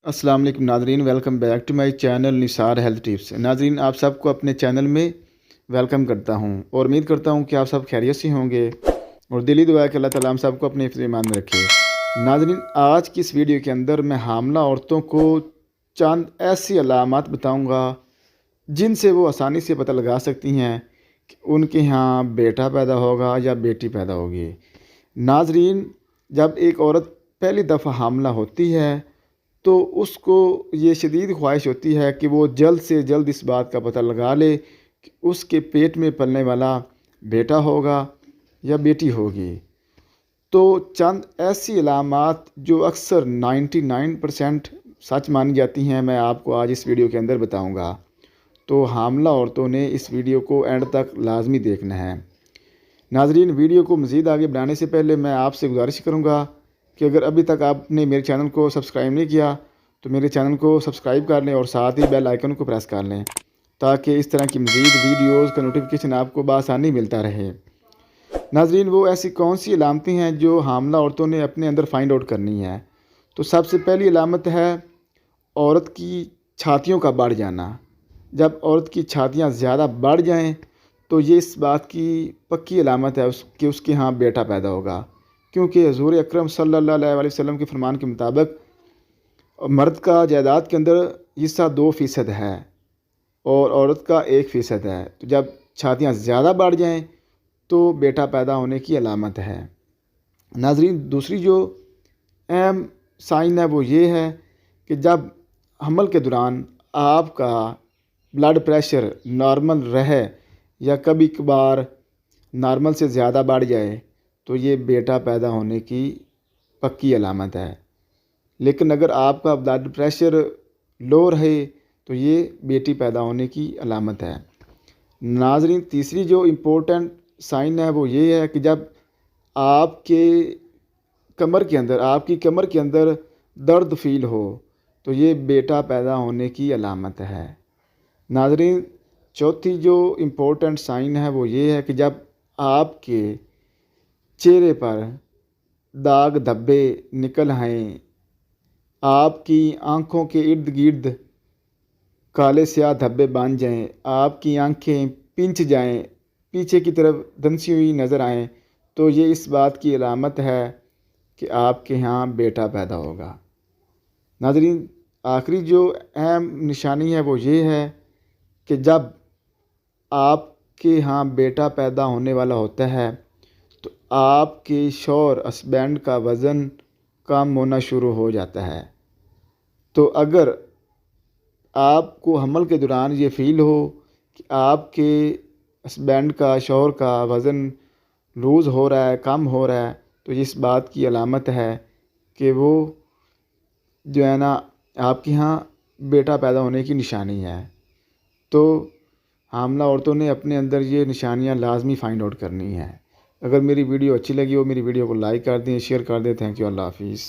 अस्सलाम वालेकुम नाज़रीन, welcome back to my channel Nisar health tips. नाज़रीन, आप सबको अपने चैनल में वेलकम करता हूं और उम्मीद करता हूं कि आप सब खैरियत से होंगे और दिली दुआ है कि अल्लाह ताला हम सबको अपने हिफ्ज़ ईमान में रखे। नाज़रीन, आज की इस वीडियो के अंदर मैं हामला औरतों को चंद ऐसी अलामात बताऊंगा जिनसे वो आसानी से पता लगा सकती हैं कि उनके यहाँ बेटा पैदा होगा या बेटी पैदा होगी। नाज़रीन, जब एक औरत पहली दफ़ा हामला होती है तो उसको ये शदीद ख्वाहिश होती है कि वो जल्द से जल्द इस बात का पता लगा ले कि उसके पेट में पलने वाला बेटा होगा या बेटी होगी। तो चंद ऐसी अलामात जो अक्सर 99% सच मानी जाती हैं, मैं आपको आज इस वीडियो के अंदर बताऊंगा। तो हामला औरतों ने इस वीडियो को एंड तक लाजमी देखना है। नाज़रीन, वीडियो को मज़ीद आगे बढ़ाने से पहले मैं आपसे गुजारिश करूंगा कि अगर अभी तक आपने मेरे चैनल को सब्सक्राइब नहीं किया तो मेरे चैनल को सब्सक्राइब कर लें और साथ ही बेल आइकन को प्रेस कर लें ताकि इस तरह की मज़ीद वीडियोज़ का नोटिफिकेशन आपको बआसानी मिलता रहे। नाज़रीन, वो ऐसी कौन सी अलामतें हैं जो हामला औरतों ने अपने अंदर फाइंड आउट करनी है? तो सबसे पहली अलामत है औरत की छातियों का बढ़ जाना। जब औरत की छातियाँ ज़्यादा बढ़ जाएँ तो ये इस बात की पक्की अलामत है कि उसके यहाँ बेटा पैदा होगा, क्योंकि हुज़ूर अकरम सल्लल्लाहु अलैहि वसल्लम के फरमान के मुताबिक मर्द का जायदाद के अंदर हिस्सा 2% है और औरत का 1% है। तो जब छातियाँ ज़्यादा बढ़ जाएं तो बेटा पैदा होने की अलामत है। नाज़रीन, दूसरी जो अहम साइन है वो ये है कि जब हमल के दौरान आपका ब्लड प्रेशर नॉर्मल रहे या कभी कभार नॉर्मल से ज़्यादा बढ़ जाए तो ये बेटा पैदा होने की पक्की अलामत है। लेकिन अगर आपका ब्लड प्रेशर लो रहे तो ये बेटी पैदा होने की अलामत है। नाज़रीन, तीसरी जो इम्पोर्टेंट साइन है वो ये है कि जब आपकी कमर के अंदर दर्द फील हो तो ये बेटा पैदा होने की अलामत है। नाज़रीन, चौथी जो इम्पोर्टेंट साइन है वो ये है कि जब आपके चेहरे पर दाग धब्बे निकल आएँ, आपकी आँखों के इर्द गिर्द काले स्याह धब्बे बन जाएं, आपकी आंखें पिंच जाएं, पीछे की तरफ धंसी हुई नज़र आएं, तो ये इस बात की अलामत है कि आपके यहाँ बेटा पैदा होगा। नाज़रीन, आखिरी जो अहम निशानी है वो ये है कि जब आपके यहाँ बेटा पैदा होने वाला होता है तो आपके शौहर हस्बैंड का वज़न कम होना शुरू हो जाता है। तो अगर आपको हमल के दौरान ये फ़ील हो कि आपके हस्बैंड का, शौहर का वज़न लूज़ हो रहा है, कम हो रहा है, तो इस बात की अलामत है कि वो जो है ना आपके यहाँ बेटा पैदा होने की निशानी है। तो हामला औरतों ने अपने अंदर ये निशानियाँ लाजमी फ़ाइंड आउट करनी है। अगर मेरी वीडियो अच्छी लगी हो मेरी वीडियो को लाइक कर दें, शेयर कर दें। Thank you. अल्लाह हाफ़िज़।